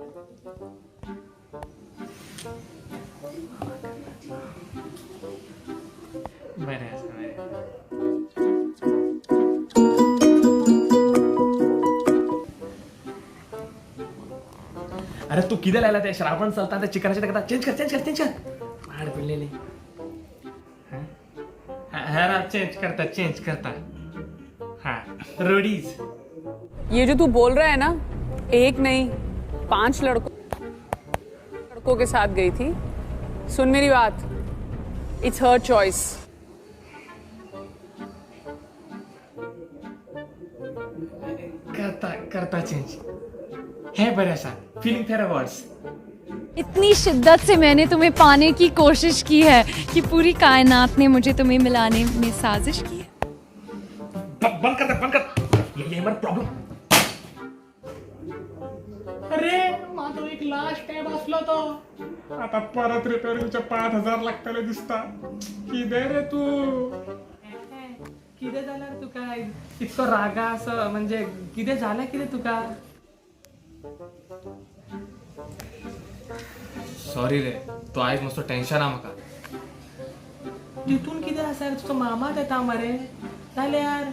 अरे तू किती लायला ते श्रावण चलता त्या चिकनाच्या करता चेंज कर माड पिल्लेले हा चेंज करता हाँ रोडीज। ये जो तू बोल रहा है ना, एक नहीं 5 लड़कों के साथ गई थी। सुन मेरी बात, इट्स हर चॉइस। करता चेंज है बऱ्यासा फीलिंग फेअर वर्ड्स। इतनी शिद्दत से मैंने तुम्हें पाने की कोशिश की है कि पूरी कायनात ने मुझे तुम्हें मिलाने में साजिश की है। बंद कर ये हमारा प्रॉब्लेम। अरे माझं एक लास्ट टाइम असलो तो आता परत रिपेअरिंगचे 5,000 लागताले दिसता। किदे रे तू किदे झाला रे तुका इतकं रागा असं म्हणजे किदे झालं किदे तुका? सॉरी रे तो आयज मस्त टेन्शन आ म्हाका। तिथून कितें आसा रे तुजो मामाच येता मरे जाल्यार।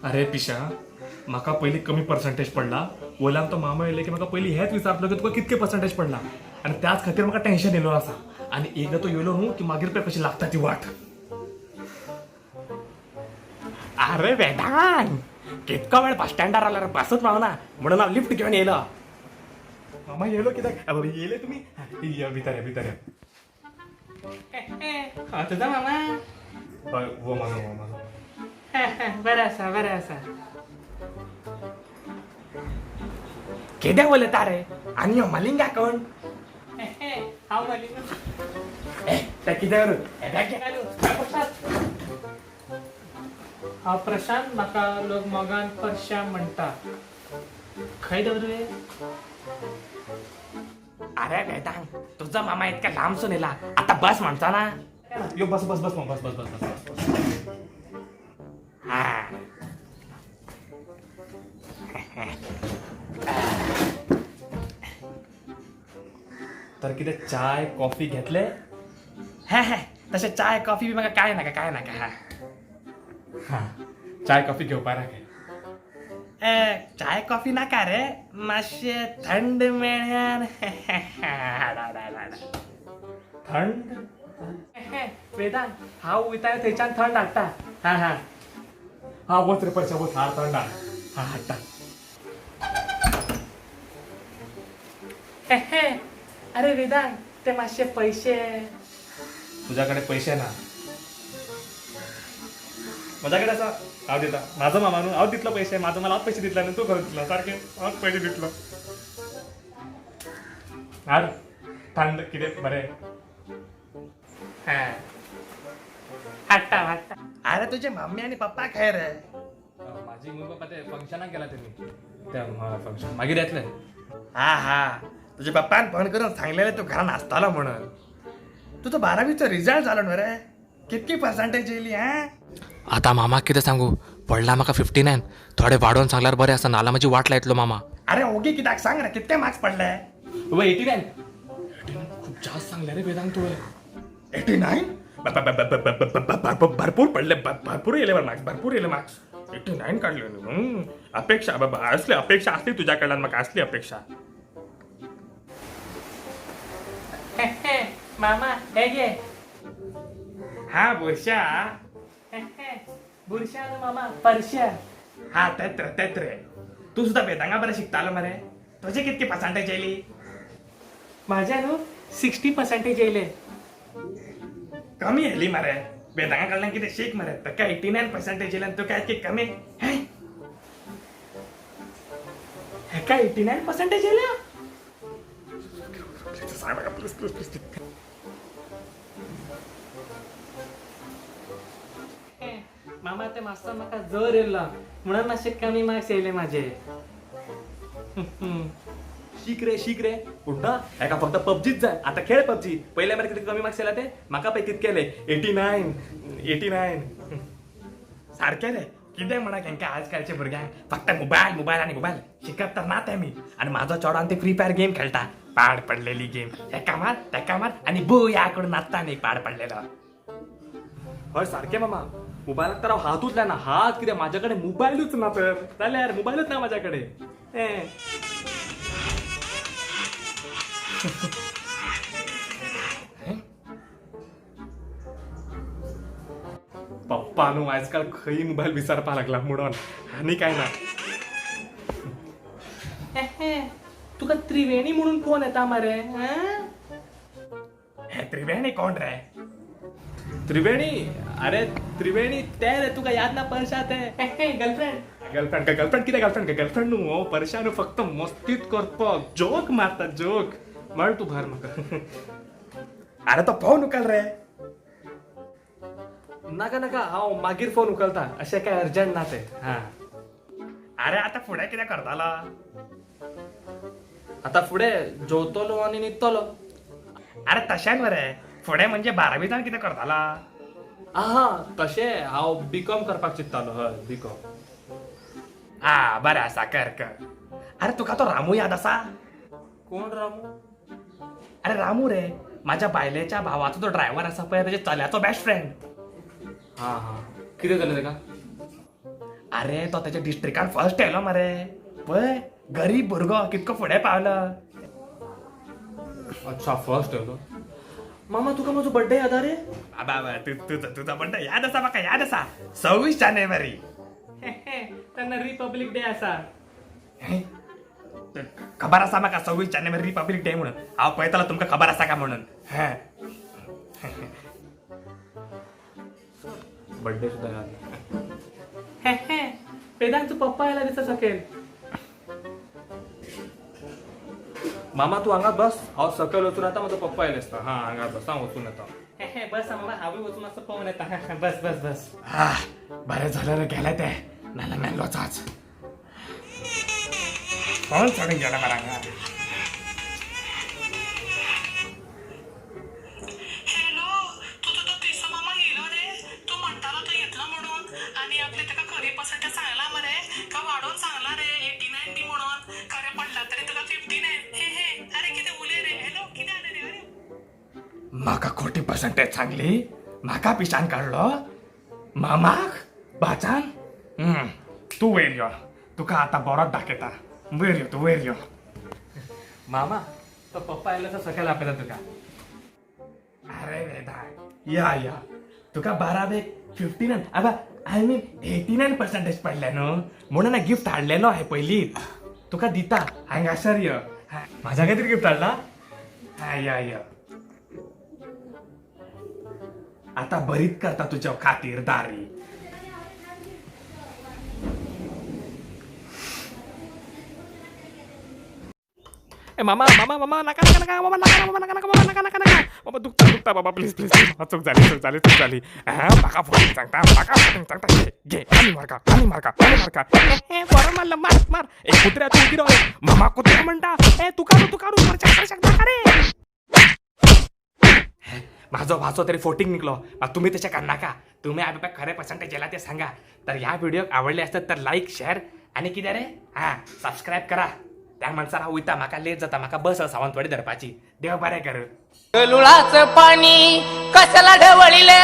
अरे पिशा म्हाका पयलीं कमी पर्संटेज पडला, वयल्यान तो मामा येयले की म्हाका पयलीं हेच विचारतलो की तुका कितके पर्संटेज पडला आनी त्याच खातीर म्हाका टेन्शन येयलो आसा। आनी एकदां तो येयलो न्हू की मागीर पळय कशी लागता ती वाट। अरे वेदांग कितको वेळ बस स्टँडार आला रे बसच पावना म्हणून हांव लिफ्ट घेवन येयलो। मामा येयलो कित्याक येयले तुमी या भितर या। हा तुझा मामा हय वो मामा बरें आसा केद्या उलयता रे आनी मलिंगा कोण? हांव मलिंगा ते कितें हांव प्रशांत, म्हाका लोक मोगान परश्या म्हणटा। खंय दवरुवे? अरे वेदांग तुझा मामा इतका लांबसून येला आता बस म्हणता ना। यो बस हा तर किती चाय कॉफी घेतले? हे तसे चाय कॉफी बी म्हाका काय नाका हा चाय कॉफी घेवपा नाका। चाय कॉफी नाका रे मातशे थंड मेळ्यार। थंड वेदांत हांव वयता थंयच्यान थंड हाडटा। हा वच रे परश्या वच हाड थंड हाडटा। अरे वेदांत ते मातशे पैसे तुझ्याकडे पैसे ना? माझ्याकडे असा हांव दिता माझा मामा न्हू हांव दितलो पैसे माझा मला हांव पैसे दितला न्हू तू खंय दितलो सारकें हांव पैसे दितलो। हाड थंड कितें बरें हाडटा। अरे तुझे मम्मी आणि पप्पा खंय रे? माझी मम्मी पप्पा ते फंक्शनाक गेला तेमी त्या फंक्शन मागीर येतले। हा तुझे पप्पान फोन करून सांगलेले तू घरान आसतालो म्हणून। तुझो 12वीचो रिजल्ट जालो न्हू रे? कितकी पर्संटेज येयली? आता मामाक कितें सांगू पडला म्हाका 59। थोडे वाडोवन सांगल्यार बरें आसा नाल्यार म्हजी वाट लायतलो मामा। अरे ओगी कित्याक सांग रे कितके मार्क्स पडले? 89 खूप जास्त सांगले रे वेदांत तुवें। 89 भरपूर पडले भरपूर येयले मार्क्स 89 काढले। अपेक्षा असली अपेक्षा असली तुझ्या कडल्यान म्हाका असली अपेक्षा। मामा हे घे। हा बुरशा न्हू मामा परश्या। हा तेच रे तू सुद्धा वेदांगा बरें शिकतालो मरे? तुझे कितकी पर्संटेज येयली? माझ्या न्हू 60% येयले। कमी येयली मरे वेदांगा कडल्यान कितें शीक मरे। तुका 89% येयल्यान तुका इतकी कमी? हेका 89% येयल्या? मामा ते मास्तर म्हाका जर येयला म्हणून मातशे कमी मार्क्स येयले माझे। शीक रे पुन्हा हेका फक्त पबजीच जाय आता खेळ पबजी। पहिले मरे किती कमी मार्क्स येयला ते म्हाका पळय कितके केले 89 सारखे रे कितें म्हणा हेंका आजकालच्या भुरग्यांक फक्त मोबायल मोबायल आणि मोबाईल शिकत तर ना ते मी आणि माझा चोडो आणि ते फ्री फायर गेम खेळता पाड पडलेली गेम एका मार आणि बू याकडून नाचता नाही पाड पडलेला हय सारखे मामा मोबायलात तर हात उचला ना हात कितें माझ्याकडे मोबाईलच ना तर जाल्यार मोबाईलच ना माझ्याकडे पप्पा न्हू आजकाल खंय मोबाईल विसरपा लागला म्हणून आनी काय ना तुका त्रिवेणी म्हणून फोन येता मरे हे त्रिवेणी कोण रे त्रिवेणी अरे त्रिवेणी ते रे तुका याद ना परशात गर्लफ्रेंड गर्लफ्रेंड किती गर्लफ्रेंड न्हू हो परशा न्हू फक्त मस्तीत करपाक जोक मारता जोक म्हण तू भर म्हाका अरे तो फोन उकल रे नाका हांव मागीर फोन उखलता अशें काय अर्जंट ना ते हा अरे आता फुडें कितें करतालो आता फुडें जेवतलो आनी न्हिदतलो अरे तशें मरे फुडें म्हणजे 12वींतल्यान कितें करताला आहा तशें हांव बीकॉम करपाक चिंततालो हय बीकॉम बरें आसा कर अरे तुका तो रामू याद आसा कोण रामू अरे रामू रे माझ्या बायलेच्या भावाचो तो ड्रायव्हर आसा पळय ताच्या चल्याचो बेस्ट फ्रेंड हा कितें जालें तेका अरे तो त्याच्या डिस्ट्रिक्टान फर्स्ट येयलो मरे पळय गरीब भुरगो कितको फुडें पावलो अच्छा फर्स्ट येयलो मामा तुका म्हजो बर्थडे याद रे बाबा तुझा बर्थडे याद आसा म्हाका याद आसा 26 जानेवारी तेन्ना रिपब्लीक डे आसा खबर आसा म्हाका 26 जानेवारी रिपब्लीक डे म्हणून हांव पळयतालो तुमकां खबर आसा का म्हणून बर्थडे सुद्धा याद वेदांत पप्पा यायला दिसता सकेल मामा तू हांगा बस हांव सकयल वचून येता म्हजो पप्पा येयला दिसता हा हांगा बस हांव वचून येता बस मामा हांवूय वचून मातसो पळोवन येता बस बस बस बरें जालें रे गेले ते नाल्यार मेल्लोच आज कोण सोडून गेला मरे हांगा म्हाका खोटी पर्सेंटेज सांगली म्हाका पिशान काडलो मामाक बाचान तू वयर यो तुका आतां बरोच दाखयता वयर यो तू वयर यो मामा तो पप्पा आयलो तो सकयल आपयता तुका अरे वेदा या तुका 12 आबा आय मीन 89% पडले न्हू म्हणून गिफ्ट हाडलेलो आहे पयलींच तुका दिता हांगासर यो म्हाज्या खातीर गिफ्ट हाडला या आता बरीच करता तुझ्या खातीरदारी मामा बाबा दुखता बाबा प्लीज चूक झाली म्हाका फोन सांगता घे आणि मारका बरं मारलं मार कुत्र्या तू उगी मामा कुत्र्या म्हणता तू काढू रे माझो तरी फोटिंग निघलो तुम्ही तशें करनाका तुम्ही आपल्या खरे पर्सेंटेज येला ते सांगा तर ह्या व्हिडिओक आवडले असतात तर लाईक शेअर आणि कितें रे सबस्क्राईब करा त्या माणसाला वयता म्हाका लेट जाता म्हाका बस सावंतवाडी धरपाची देव बरें कर लुळाचं पाणी कशाला ढवळीले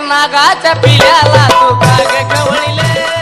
नागाच्या पिल्याला तू का ढवळीले